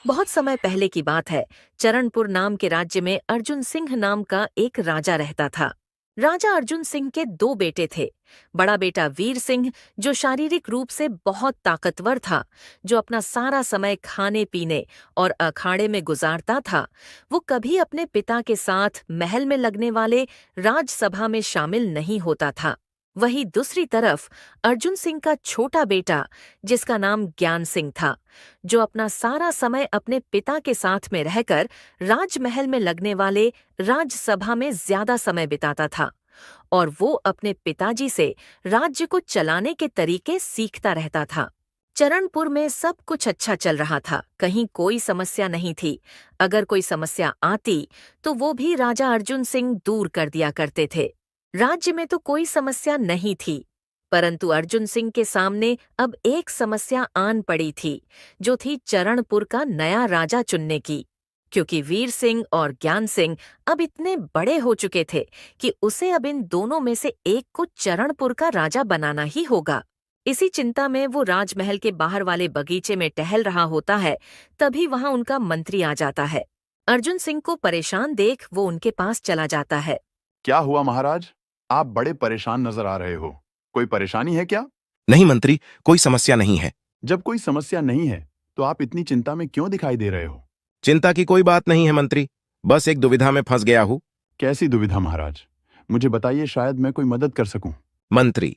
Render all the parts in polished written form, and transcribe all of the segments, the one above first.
बहुत समय पहले की बात है। चरणपुर नाम के राज्य में अर्जुन सिंह नाम का एक राजा रहता था। राजा अर्जुन सिंह के दो बेटे थे। बड़ा बेटा वीर सिंह, जो शारीरिक रूप से बहुत ताकतवर था, जो अपना सारा समय खाने पीने और अखाड़े में गुजारता था, वो कभी अपने पिता के साथ महल में लगने वाले राजसभा में शामिल नहीं होता था। वहीं दूसरी तरफ अर्जुन सिंह का छोटा बेटा, जिसका नाम ज्ञान सिंह था, जो अपना सारा समय अपने पिता के साथ में रहकर राजमहल में लगने वाले राजसभा में ज्यादा समय बिताता था और वो अपने पिताजी से राज्य को चलाने के तरीके सीखता रहता था। चरणपुर में सब कुछ अच्छा चल रहा था, कहीं कोई समस्या नहीं थी। अगर कोई समस्या आती तो वो भी राजा अर्जुन सिंह दूर कर दिया करते थे। राज्य में तो कोई समस्या नहीं थी, परंतु अर्जुन सिंह के सामने अब एक समस्या आन पड़ी थी, जो थी चरणपुर का नया राजा चुनने की। क्योंकि वीर सिंह और ज्ञान सिंह अब इतने बड़े हो चुके थे कि उसे अब इन दोनों में से एक को चरणपुर का राजा बनाना ही होगा। इसी चिंता में वो राजमहल के बाहर वाले बगीचे में टहल रहा होता है। तभी वहां उनका मंत्री आ जाता है। अर्जुन सिंह को परेशान देख वो उनके पास चला जाता है। क्या हुआ महाराज? आप बड़े परेशान नजर आ रहे हो। कोई परेशानी है क्या? नहीं मंत्री, कोई समस्या नहीं है। जब कोई समस्या नहीं है तो आप इतनी चिंता में क्यों दिखाई दे रहे हो? चिंता की कोई बात नहीं है मंत्री, बस एक दुविधा में फंस गया हूँ। कैसी दुविधा महाराज? मुझे बताइए, शायद मैं कोई मदद कर सकूं। मंत्री,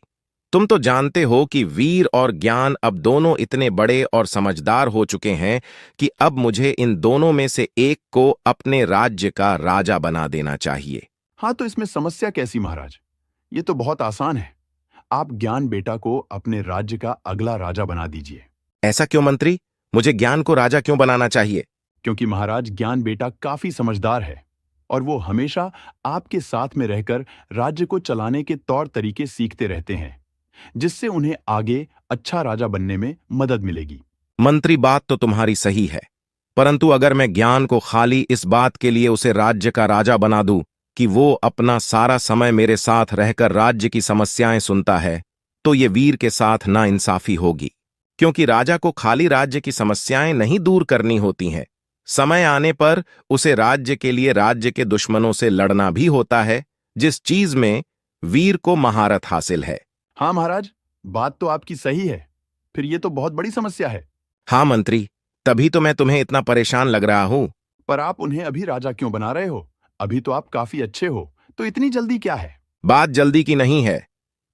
तुम तो जानते हो कि वीर और ज्ञान अब दोनों इतने बड़े और समझदार हो चुके हैं कि अब मुझे इन दोनों में से एक को अपने राज्य का राजा बना देना चाहिए। हाँ, तो इसमें समस्या कैसी महाराज? ये तो बहुत आसान है। आप ज्ञान बेटा को अपने राज्य का अगला राजा बना दीजिए। ऐसा क्यों मंत्री? मुझे ज्ञान को राजा क्यों बनाना चाहिए? क्योंकि महाराज, ज्ञान बेटा काफी समझदार है और वो हमेशा आपके साथ में रहकर राज्य को चलाने के तौर तरीके सीखते रहते हैं, जिससे उन्हें आगे अच्छा राजा बनने में मदद मिलेगी। मंत्री, बात तो तुम्हारी सही है, परंतु अगर मैं ज्ञान को खाली इस बात के लिए उसे राज्य का राजा बना दूं कि वो अपना सारा समय मेरे साथ रहकर राज्य की समस्याएं सुनता है, तो ये वीर के साथ नाइंसाफी होगी। क्योंकि राजा को खाली राज्य की समस्याएं नहीं दूर करनी होती हैं, समय आने पर उसे राज्य के लिए राज्य के दुश्मनों से लड़ना भी होता है, जिस चीज में वीर को महारत हासिल है। हाँ महाराज, बात तो आपकी सही है। फिर ये तो बहुत बड़ी समस्या है। हाँ मंत्री, तभी तो मैं तुम्हें इतना परेशान लग रहा हूं। पर आप उन्हें अभी राजा क्यों बना रहे हो? अभी तो आप काफी अच्छे हो, तो इतनी जल्दी क्या है? बात जल्दी की नहीं है,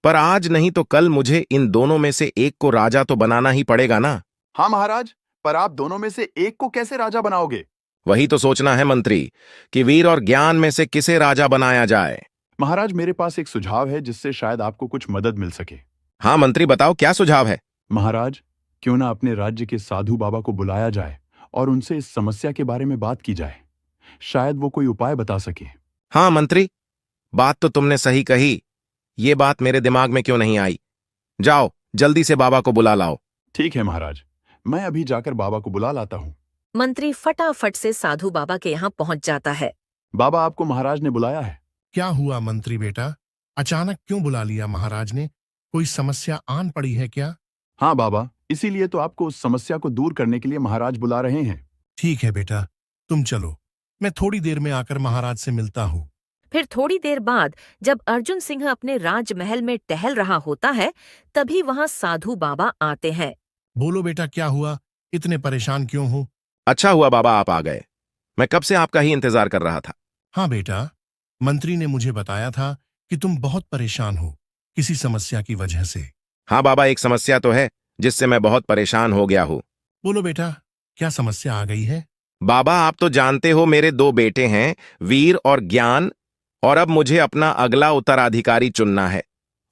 पर आज नहीं तो कल मुझे इन दोनों में से एक को राजा तो बनाना ही पड़ेगा ना। हाँ महाराज, पर आप दोनों में से एक को कैसे राजा बनाओगे? वही तो सोचना है मंत्री कि वीर और ज्ञान में से किसे राजा बनाया जाए। महाराज, मेरे पास एक सुझाव है जिससे शायद आपको कुछ मदद मिल सके। हाँ मंत्री, बताओ क्या सुझाव है। महाराज, क्यों ना अपने राज्य के साधु बाबा को बुलाया जाए और उनसे इस समस्या के बारे में बात की जाए। शायद वो कोई उपाय बता सके। हाँ मंत्री, बात तो तुमने सही कही, ये बात मेरे दिमाग में क्यों नहीं आई। जाओ जल्दी से बाबा को बुला लाओ। ठीक है महाराज, मैं अभी जाकर बाबा को बुला लाता हूँ। मंत्री फटाफट से साधु बाबा के यहाँ पहुंच जाता है। बाबा, आपको महाराज ने बुलाया है। क्या हुआ मंत्री बेटा? अचानक क्यों बुला लिया महाराज ने? कोई समस्या आन पड़ी है क्या? हाँ बाबा, इसीलिए तो आपको उस समस्या को दूर करने के लिए महाराज बुला रहे हैं। ठीक है बेटा, तुम चलो, मैं थोड़ी देर में आकर महाराज से मिलता हूँ। फिर थोड़ी देर बाद जब अर्जुन सिंह अपने राजमहल में टहल रहा होता है, तभी वहां साधु बाबा आते हैं। बोलो बेटा, क्या हुआ? इतने परेशान क्यों हो? अच्छा हुआ बाबा आप आ गए, मैं कब से आपका ही इंतजार कर रहा था। हाँ बेटा, मंत्री ने मुझे बताया था कि तुम बहुत परेशान हो किसी समस्या की वजह से। हाँ बाबा, एक समस्या तो है जिससे मैं बहुत परेशान हो गया हूँ। बोलो बेटा, क्या समस्या आ गई है? बाबा, आप तो जानते हो मेरे दो बेटे हैं, वीर और ज्ञान, और अब मुझे अपना अगला उत्तराधिकारी चुनना है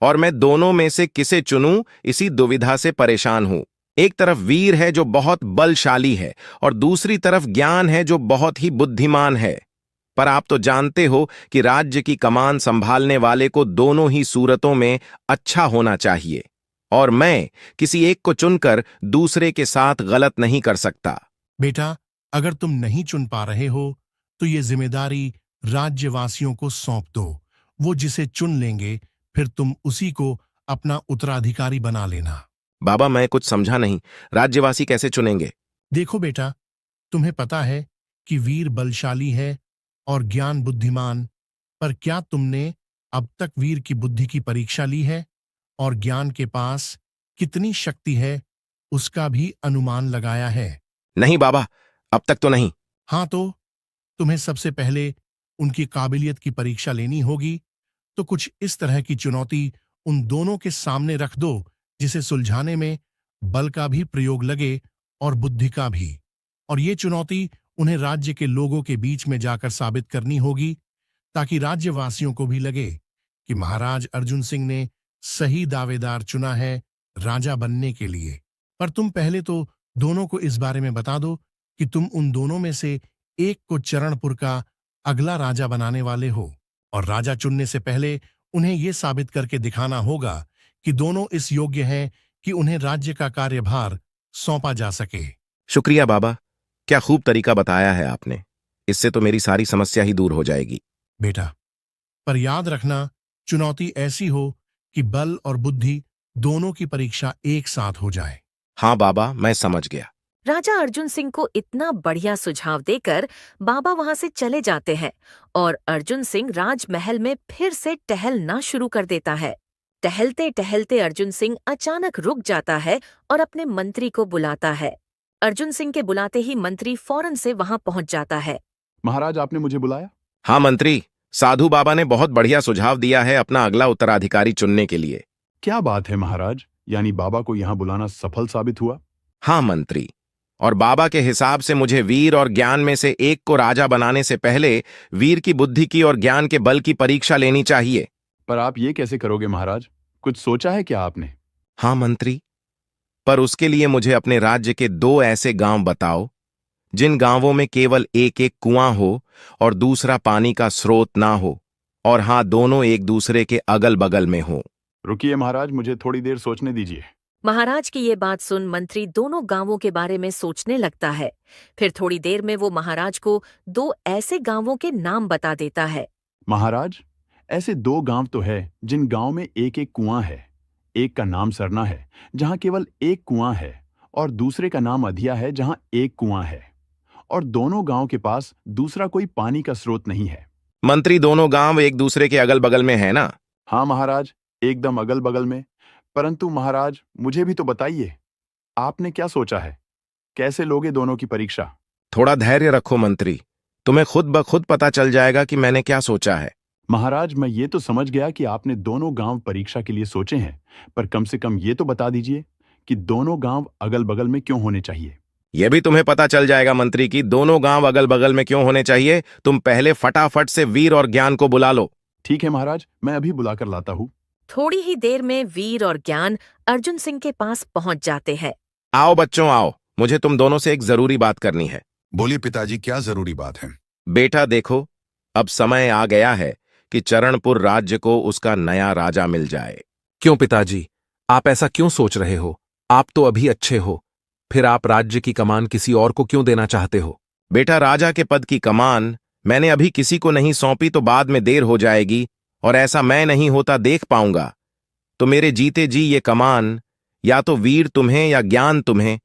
और मैं दोनों में से किसे चुनूं इसी दुविधा से परेशान हूं। एक तरफ वीर है जो बहुत बलशाली है और दूसरी तरफ ज्ञान है जो बहुत ही बुद्धिमान है। पर आप तो जानते हो कि राज्य की कमान संभालने वाले को दोनों ही सूरतों में अच्छा होना चाहिए और मैं किसी एक को चुनकर दूसरे के साथ गलत नहीं कर सकता। बेटा, अगर तुम नहीं चुन पा रहे हो तो ये जिम्मेदारी राज्यवासियों को सौंप दो। वो जिसे चुन लेंगे फिर तुम उसी को अपना उत्तराधिकारी बना लेना। बाबा, मैं कुछ समझा नहीं, राज्यवासी कैसे चुनेंगे? देखो बेटा, तुम्हें पता है कि वीर बलशाली है और ज्ञान बुद्धिमान, पर क्या तुमने अब तक वीर की बुद्धि की परीक्षा ली है और ज्ञान के पास कितनी शक्ति है उसका भी अनुमान लगाया है? नहीं बाबा, अब तक तो नहीं। हाँ, तो तुम्हें सबसे पहले उनकी काबिलियत की परीक्षा लेनी होगी। तो कुछ इस तरह की चुनौती उन दोनों के सामने रख दो जिसे सुलझाने में बल का भी प्रयोग लगे और बुद्धि का भी। और ये चुनौती उन्हें राज्य के लोगों के बीच में जाकर साबित करनी होगी, ताकि राज्यवासियों को भी लगे कि महाराज अर्जुन सिंह ने सही दावेदार चुना है राजा बनने के लिए। पर तुम पहले तो दोनों को इस बारे में बता दो कि तुम उन दोनों में से एक को चरणपुर का अगला राजा बनाने वाले हो, और राजा चुनने से पहले उन्हें यह साबित करके दिखाना होगा कि दोनों इस योग्य हैं कि उन्हें राज्य का कार्यभार सौंपा जा सके। शुक्रिया बाबा, क्या खूब तरीका बताया है आपने। इससे तो मेरी सारी समस्या ही दूर हो जाएगी। बेटा, पर याद रखना, चुनौती ऐसी हो कि बल और बुद्धि दोनों की परीक्षा एक साथ हो जाए। हाँ बाबा, मैं समझ गया। राजा अर्जुन सिंह को इतना बढ़िया सुझाव देकर बाबा वहां से चले जाते हैं और अर्जुन सिंह राजमहल में फिर से टहलना शुरू कर देता है। टहलते टहलते अर्जुन सिंह अचानक रुक जाता है और अपने मंत्री को बुलाता है। अर्जुन सिंह के बुलाते ही मंत्री फौरन से वहां पहुंच जाता है। महाराज, आपने मुझे बुलाया? हाँ मंत्री, साधु बाबा ने बहुत बढ़िया सुझाव दिया है अपना अगला उत्तराधिकारी चुनने के लिए। क्या बात है महाराज, यानी बाबा को यहाँ बुलाना सफल साबित हुआ? हाँ मंत्री, और बाबा के हिसाब से मुझे वीर और ज्ञान में से एक को राजा बनाने से पहले वीर की बुद्धि की और ज्ञान के बल की परीक्षा लेनी चाहिए। पर आप ये कैसे करोगे महाराज? कुछ सोचा है क्या आपने? हाँ मंत्री, पर उसके लिए मुझे अपने राज्य के 2 ऐसे गांव बताओ जिन गांवों में केवल एक एक कुआं हो और दूसरा पानी का स्रोत ना हो, और हाँ, दोनों एक दूसरे के अगल बगल में हो। रुकिए महाराज, मुझे थोड़ी देर सोचने दीजिए। महाराज की ये बात सुन मंत्री दोनों गांवों के बारे में सोचने लगता है। फिर थोड़ी देर में वो महाराज को 2 ऐसे गांवों के नाम बता देता है। महाराज, ऐसे 2 गांव तो है जिन गांव में एक एक कुआं है। एक का नाम सरना है, जहां केवल एक कुआं है, और दूसरे का नाम अधिया है, जहां एक कुआं है, और दोनों गांव के पास दूसरा कोई पानी का स्रोत नहीं है। मंत्री, दोनों गांव एक दूसरे के अगल बगल में है ना? हाँ महाराज, एकदम अगल बगल में। परंतु महाराज, मुझे भी तो बताइए, आपने क्या सोचा है? कैसे लोगे दोनों की परीक्षा? थोड़ा धैर्य रखो मंत्री, तुम्हें खुद ब खुद पता चल जाएगा कि मैंने क्या सोचा है। महाराज, मैं ये तो समझ गया कि आपने दोनों गांव परीक्षा के लिए सोचे हैं, पर कम से कम ये तो बता दीजिए कि दोनों गांव अगल बगल में क्यों होने चाहिए? यह भी तुम्हें पता चल जाएगा मंत्री कि दोनों गांव अगल बगल में क्यों होने चाहिए। तुम पहले फटाफट से वीर और ज्ञान को बुला लो। ठीक है महाराज, मैं अभी बुलाकर लाता हूँ। थोड़ी ही देर में वीर और ज्ञान अर्जुन सिंह के पास पहुंच जाते हैं। आओ बच्चों आओ, मुझे तुम दोनों से एक जरूरी बात करनी है। बोलिए पिताजी, क्या जरूरी बात है? बेटा देखो, अब समय आ गया है कि चरणपुर राज्य को उसका नया राजा मिल जाए। क्यों पिताजी, आप ऐसा क्यों सोच रहे हो? आप तो अभी अच्छे हो, फिर आप राज्य की कमान किसी और को क्यों देना चाहते हो? बेटा, राजा के पद की कमान मैंने अभी किसी को नहीं सौंपी तो बाद में देर हो जाएगी, और ऐसा मैं नहीं होता देख पाऊंगा। तो मेरे जीते जी ये कमान या तो वीर तुम्हें या ज्ञान तुम्हें,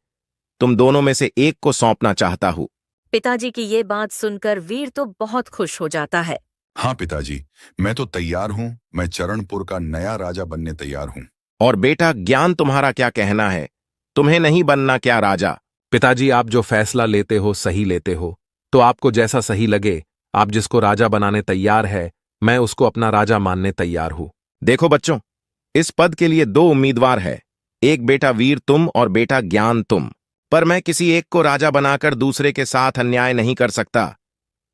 तुम दोनों में से एक को सौंपना चाहता हूं। पिताजी की ये बात सुनकर वीर तो बहुत खुश हो जाता है। हाँ पिताजी, मैं तो तैयार हूँ। मैं चरणपुर का नया राजा बनने तैयार हूँ। और बेटा ज्ञान, तुम्हारा क्या कहना है? तुम्हें नहीं बनना क्या राजा? पिताजी, आप जो फैसला लेते हो सही लेते हो, तो आपको जैसा सही लगे, आप जिसको राजा बनाने तैयार है, मैं उसको अपना राजा मानने तैयार हूं। देखो बच्चों, इस पद के लिए 2 उम्मीदवार है, एक बेटा वीर तुम और बेटा ज्ञान तुम। पर मैं किसी एक को राजा बनाकर दूसरे के साथ अन्याय नहीं कर सकता,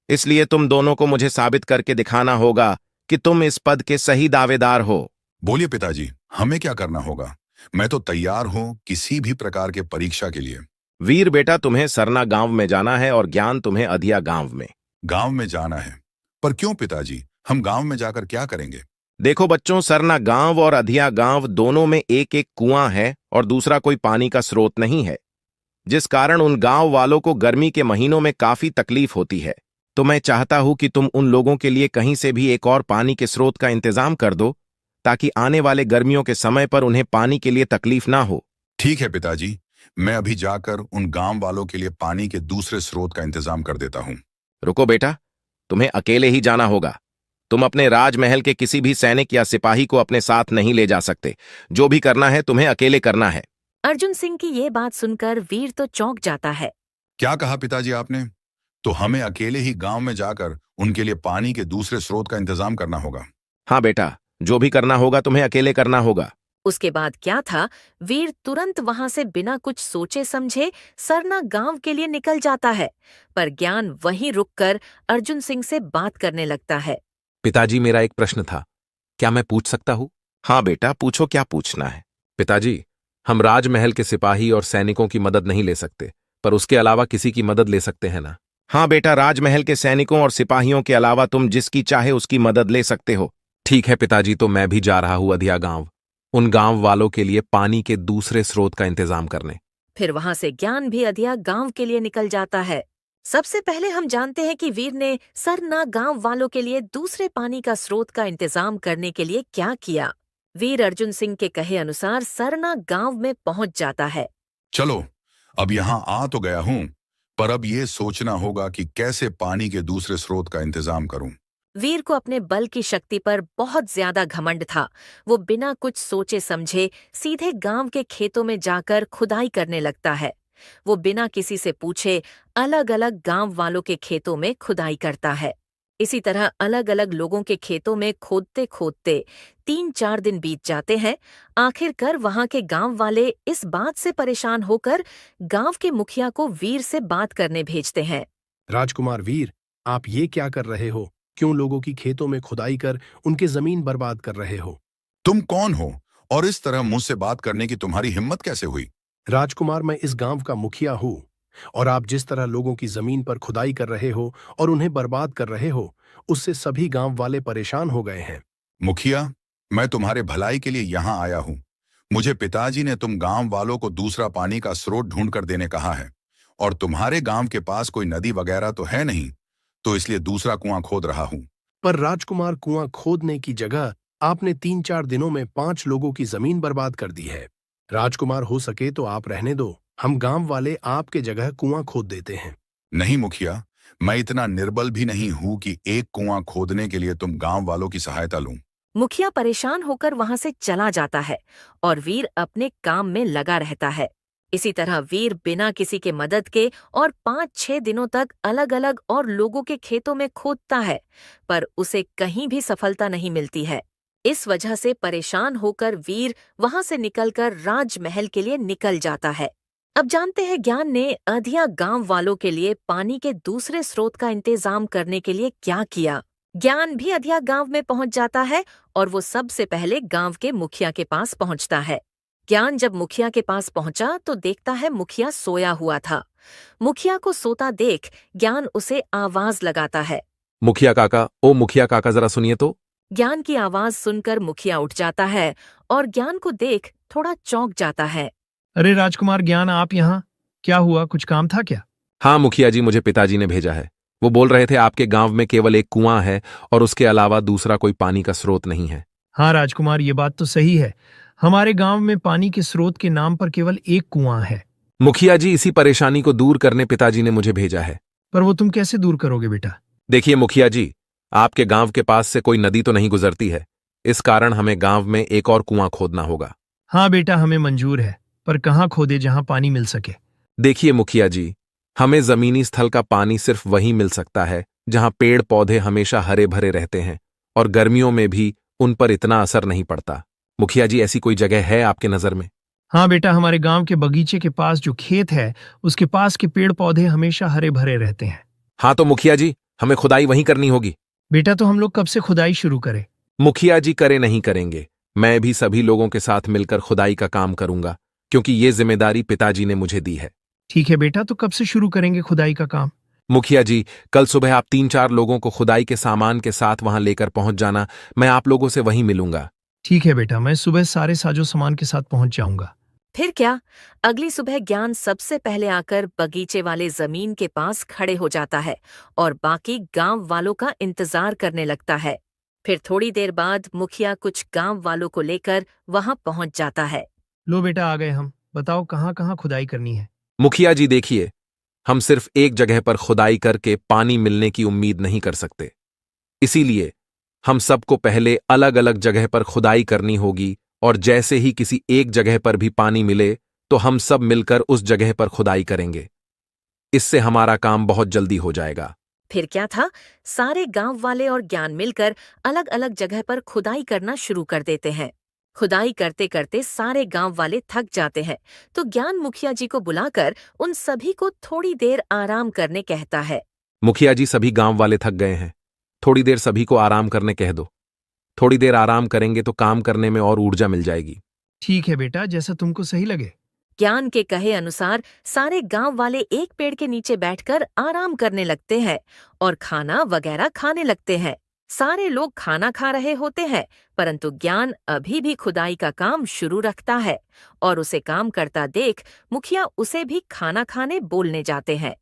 इसलिए तुम दोनों को मुझे साबित करके दिखाना होगा कि तुम इस पद के सही दावेदार हो। बोलिए पिताजी, हमें क्या करना होगा? मैं तो तैयार हूँ किसी भी प्रकार के परीक्षा के लिए। वीर बेटा, तुम्हें सरना गांव में जाना है और ज्ञान तुम्हें अधिया गांव में। गांव में जाना है? पर क्यों पिताजी, हम गांव में जाकर क्या करेंगे? देखो बच्चों, सरना गांव और अधिया गांव दोनों में एक एक कुआं है और दूसरा कोई पानी का स्रोत नहीं है, जिस कारण उन गांव वालों को गर्मी के महीनों में काफी तकलीफ होती है। तो मैं चाहता हूं कि तुम उन लोगों के लिए कहीं से भी एक और पानी के स्रोत का इंतजाम कर दो, ताकि आने वाले गर्मियों के समय पर उन्हें पानी के लिए तकलीफ ना हो। ठीक है पिताजी, मैं अभी जाकर उन गांव वालों के लिए पानी के दूसरे स्रोत का इंतजाम कर देता हूं। रुको बेटा, तुम्हें अकेले ही जाना होगा। तुम अपने राजमहल के किसी भी सैनिक या सिपाही को अपने साथ नहीं ले जा सकते। जो भी करना है तुम्हें अकेले करना है। अर्जुन सिंह की ये बात सुनकर वीर तो चौंक जाता है। क्या कहा पिताजी आपने? तो हमें अकेले ही गांव में जाकर उनके लिए पानी के दूसरे स्रोत का इंतजाम करना होगा। हाँ बेटा, जो भी करना होगा तुम्हें अकेले करना होगा। उसके बाद क्या था, वीर तुरंत वहां से बिना कुछ सोचे समझे सरना गांव के लिए निकल जाता है। पर ज्ञान वहीं रुककर अर्जुन सिंह से बात करने लगता है। पिताजी, मेरा एक प्रश्न था, क्या मैं पूछ सकता हूँ? हाँ बेटा, पूछो, क्या पूछना है। पिताजी, हम राजमहल के सिपाही और सैनिकों की मदद नहीं ले सकते, पर उसके अलावा किसी की मदद ले सकते हैं ना? हाँ बेटा, राजमहल के सैनिकों और सिपाहियों के अलावा तुम जिसकी चाहे उसकी मदद ले सकते हो। ठीक है पिताजी, तो मैं भी जा रहा हूँ अधिया गांव, उन गांव वालों के लिए पानी के दूसरे स्रोत का इंतजाम करने। फिर वहां से ज्ञान भी अधिया गांव के लिए निकल जाता है। सबसे पहले हम जानते हैं कि वीर ने सरना गांव वालों के लिए दूसरे पानी का स्रोत का इंतजाम करने के लिए क्या किया। वीर अर्जुन सिंह के कहे अनुसार सरना गांव में पहुंच जाता है। चलो, अब यहां आ तो गया हूं, पर अब ये सोचना होगा कि कैसे पानी के दूसरे स्रोत का इंतजाम करूं। वीर को अपने बल की शक्ति पर बहुत ज्यादा घमंड था। वो बिना कुछ सोचे समझे सीधे गांव के खेतों में जाकर खुदाई करने लगता है। वो बिना किसी से पूछे अलग अलग गांव वालों के खेतों में खुदाई करता है। इसी तरह अलग अलग लोगों के खेतों में खोदते खोदते 3-4 दिन बीत जाते हैं। आखिरकार वहां के गांव वाले इस बात से परेशान होकर गांव के मुखिया को वीर से बात करने भेजते हैं। राजकुमार वीर, आप ये क्या कर रहे हो? क्यों लोगों की खेतों में खुदाई कर उनकी जमीन बर्बाद कर रहे हो? तुम कौन हो और इस तरह मुझसे बात करने की तुम्हारी हिम्मत कैसे हुई? राजकुमार, मैं इस गांव का मुखिया हूँ, और आप जिस तरह लोगों की जमीन पर खुदाई कर रहे हो और उन्हें बर्बाद कर रहे हो, उससे सभी गांव वाले परेशान हो गए हैं। मुखिया, मैं तुम्हारे भलाई के लिए यहाँ आया हूँ। मुझे पिताजी ने तुम गांव वालों को दूसरा पानी का स्रोत ढूंढ कर देने कहा है, और तुम्हारे गांव के पास कोई नदी वगैरह तो है नहीं, तो इसलिए दूसरा कुआं खोद रहा हूँ। पर राजकुमार, कुआं खोदने की जगह आपने 3-4 दिनों में 5 लोगों की जमीन बर्बाद कर दी है। राजकुमार, हो सके तो आप रहने दो, हम गांव वाले आपके जगह कुआं खोद देते हैं। नहीं मुखिया, मैं इतना निर्बल भी नहीं हूं कि एक कुआं खोदने के लिए तुम गांव वालों की सहायता लूं। मुखिया परेशान होकर वहां से चला जाता है और वीर अपने काम में लगा रहता है। इसी तरह वीर बिना किसी के मदद के और 5-6 दिनों तक अलग अलग और लोगों के खेतों में खोदता है, पर उसे कहीं भी सफलता नहीं मिलती है। इस वजह से परेशान होकर वीर वहां से निकलकर राजमहल के लिए निकल जाता है। अब जानते हैं ज्ञान ने अधिया गांव वालों के लिए पानी के दूसरे स्रोत का इंतजाम करने के लिए क्या किया। ज्ञान भी अधिया गांव में पहुंच जाता है और वो सबसे पहले गांव के मुखिया के पास पहुंचता है। ज्ञान जब मुखिया के पास पहुंचा तो देखता है मुखिया सोया हुआ था। मुखिया को सोता देख ज्ञान उसे आवाज लगाता है। मुखिया काका, ओ मुखिया काका, जरा सुनिए तो। ज्ञान की आवाज सुनकर मुखिया उठ जाता है और ज्ञान को देख थोड़ा चौंक जाता है। अरे राजकुमार ज्ञान, आप यहाँ? क्या हुआ, कुछ काम था क्या? हाँ मुखिया जी, मुझे पिताजी ने भेजा है। वो बोल रहे थे आपके गांव में केवल एक कुआं है और उसके अलावा दूसरा कोई पानी का स्रोत नहीं है। हाँ राजकुमार, ये बात तो सही है। हमारे गांव में पानी के स्रोत के नाम पर केवल एक कुआं है। मुखिया जी, इसी परेशानी को दूर करने पिताजी ने मुझे भेजा है। पर वो तुम कैसे दूर करोगे बेटा? देखिए मुखिया जी, आपके गांव के पास से कोई नदी तो नहीं गुजरती है, इस कारण हमें गांव में एक और कुआं खोदना होगा। हाँ बेटा, हमें मंजूर है, पर कहाँ खोदे जहां पानी मिल सके? देखिए मुखिया जी, हमें जमीनी स्थल का पानी सिर्फ वहीं मिल सकता है जहां पेड़ पौधे हमेशा हरे भरे रहते हैं और गर्मियों में भी उन पर इतना असर नहीं पड़ता। मुखिया जी, ऐसी कोई जगह है आपके नजर में? हाँ बेटा, हमारे गांव के बगीचे के पास जो खेत है उसके पास के पेड़ पौधे हमेशा हरे भरे रहते हैं। हाँ तो मुखिया जी, हमें खुदाई वहीं करनी होगी। बेटा, तो हम लोग कब से खुदाई शुरू करें? मुखिया जी, करे नहीं करेंगे, मैं भी सभी लोगों के साथ मिलकर खुदाई का काम करूंगा, क्योंकि ये जिम्मेदारी पिताजी ने मुझे दी है। ठीक है बेटा, तो कब से शुरू करेंगे खुदाई का काम? मुखिया जी, कल सुबह आप 3-4 लोगों को खुदाई के सामान के साथ वहां लेकर पहुंच जाना, मैं आप लोगों से वहीं मिलूंगा। ठीक है बेटा, मैं सुबह सारे साजो सामान के साथ पहुंच जाऊंगा। फिर क्या, अगली सुबह ज्ञान सबसे पहले आकर बगीचे वाले जमीन के पास खड़े हो जाता है और बाकी गांव वालों का इंतजार करने लगता है। फिर थोड़ी देर बाद मुखिया कुछ गांव वालों को लेकर वहां पहुंच जाता है। लो बेटा, आ गए हम। बताओ कहाँ कहाँ खुदाई करनी है। मुखिया जी देखिए, हम सिर्फ एक जगह पर खुदाई करके पानी मिलने की उम्मीद नहीं कर सकते। इसीलिए हम सबको पहले अलग अलग जगह पर खुदाई करनी होगी, और जैसे ही किसी एक जगह पर भी पानी मिले तो हम सब मिलकर उस जगह पर खुदाई करेंगे। इससे हमारा काम बहुत जल्दी हो जाएगा। फिर क्या था, सारे गांव वाले और ज्ञान मिलकर अलग अलग जगह पर खुदाई करना शुरू कर देते हैं। खुदाई करते करते सारे गांव वाले थक जाते हैं, तो ज्ञान मुखिया जी को बुलाकर उन सभी को थोड़ी देर आराम करने कहता है। मुखिया जी, सभी गांव वाले थक गए हैं, थोड़ी देर सभी को आराम करने कह दो। थोड़ी देर आराम करेंगे तो काम करने में और ऊर्जा मिल जाएगी। ठीक है बेटा, जैसा तुमको सही लगे। ज्ञान के कहे अनुसार सारे गांव वाले एक पेड़ के नीचे बैठकर आराम करने लगते हैं और खाना वगैरह खाने लगते हैं। सारे लोग खाना खा रहे होते हैं, परंतु ज्ञान अभी भी खुदाई का काम शुरू रखता है और उसे काम करता देख मुखिया उसे भी खाना खाने बोलने जाते हैं।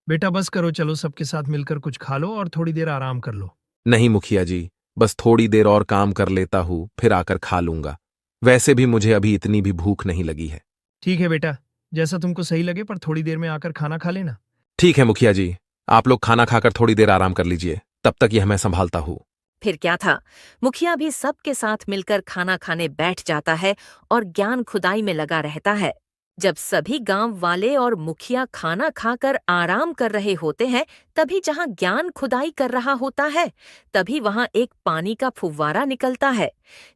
बेटा बस करो, चलो सबके साथ मिलकर कुछ खा लो और थोड़ी देर आराम कर लो। नहीं मुखिया जी, बस थोड़ी देर और काम कर लेता हूं, फिर आकर खा लूंगा। वैसे भी मुझे अभी इतनी भी भूख नहीं लगी है। ठीक है बेटा, जैसा तुमको सही लगे, पर थोड़ी देर में आकर खाना खा लेना। ठीक है मुखिया जी, आप लोग खाना खाकर थोड़ी देर आराम कर लीजिए, तब तक यह मैं संभालता हूं। फिर क्या था, मुखिया भी सबके साथ मिलकर खाना खाने बैठ जाता है और ज्ञान खुदाई में लगा रहता है। जब सभी गांव वाले और मुखिया खाना खाकर आराम कर रहे होते हैं, तभी जहां ज्ञान खुदाई कर रहा होता है, तभी वहां एक पानी का फुव्वारा निकलता है,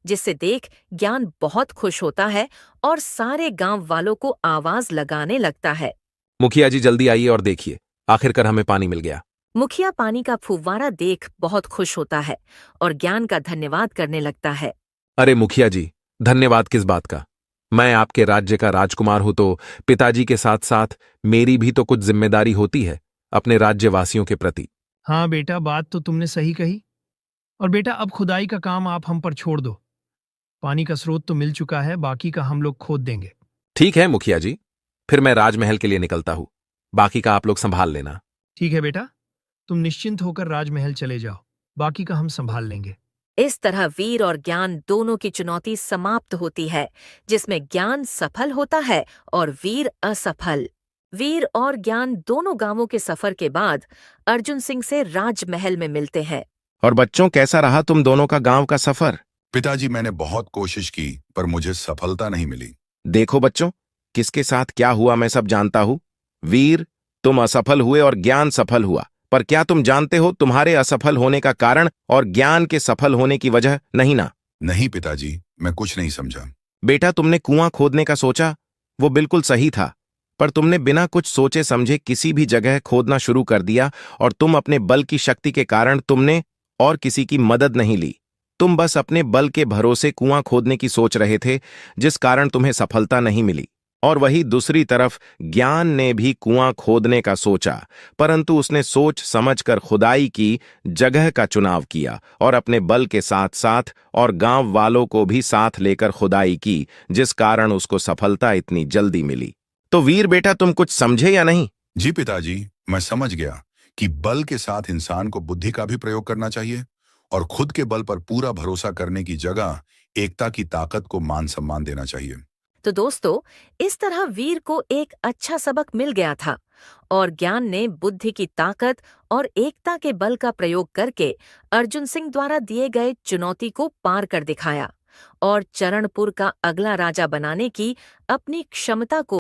जिसे देख ज्ञान बहुत खुश होता है और सारे गांव वालों को आवाज लगाने लगता है। मुखिया जी जल्दी आइए और देखिए, आखिरकार हमें पानी मिल गया। मुखिया पानी का फुव्वारा देख बहुत खुश होता है और ज्ञान का धन्यवाद करने लगता है। अरे मुखिया जी, धन्यवाद किस बात का? मैं आपके राज्य का राजकुमार हूं, तो पिताजी के साथ साथ मेरी भी तो कुछ जिम्मेदारी होती है अपने राज्यवासियों के प्रति। हाँ बेटा, बात तो तुमने सही कही। और बेटा अब खुदाई का काम आप हम पर छोड़ दो। पानी का स्रोत तो मिल चुका है, बाकी का हम लोग खोद देंगे। ठीक है मुखिया जी, फिर मैं राजमहल के लिए निकलता हूं, बाकी का आप लोग संभाल लेना। ठीक है बेटा, तुम निश्चिंत होकर राजमहल चले जाओ, बाकी का हम संभाल लेंगे। इस तरह वीर और ज्ञान दोनों की चुनौती समाप्त होती है, जिसमें ज्ञान सफल होता है और वीर असफल। वीर और ज्ञान दोनों गांवों के सफर के बाद अर्जुन सिंह से राजमहल में मिलते हैं। और बच्चों, कैसा रहा तुम दोनों का गांव का सफर? पिताजी, मैंने बहुत कोशिश की पर मुझे सफलता नहीं मिली। देखो बच्चों, किसके साथ क्या हुआ मैं सब जानता हूं। वीर, तुम असफल हुए और ज्ञान सफल हुआ, पर क्या तुम जानते हो तुम्हारे असफल होने का कारण और ज्ञान के सफल होने की वजह? नहीं ना? नहीं पिताजी, मैं कुछ नहीं समझा। बेटा, तुमने कुआं खोदने का सोचा, वो बिल्कुल सही था, पर तुमने बिना कुछ सोचे समझे किसी भी जगह खोदना शुरू कर दिया, और तुम अपने बल की शक्ति के कारण तुमने और किसी की मदद नहीं ली। तुम बस अपने बल के भरोसे कुआं खोदने की सोच रहे थे, जिस कारण तुम्हें सफलता नहीं मिली। और वही दूसरी तरफ ज्ञान ने भी कुआं खोदने का सोचा, परंतु उसने सोच समझकर खुदाई की जगह का चुनाव किया और अपने बल के साथ साथ और गांव वालों को भी साथ लेकर खुदाई की, जिस कारण उसको सफलता इतनी जल्दी मिली। तो वीर बेटा, तुम कुछ समझे या नहीं? जी पिताजी, मैं समझ गया कि बल के साथ इंसान को बुद्धि का भी प्रयोग करना चाहिए और खुद के बल पर पूरा भरोसा करने की जगह एकता की ताकत को मान सम्मान देना चाहिए। तो दोस्तों, इस तरह वीर को एक अच्छा सबक मिल गया था और ज्ञान ने बुद्धि की ताकत और एकता के बल का प्रयोग करके अर्जुन सिंह द्वारा दिए गए चुनौती को पार कर दिखाया और चरणपुर का अगला राजा बनाने की अपनी क्षमता को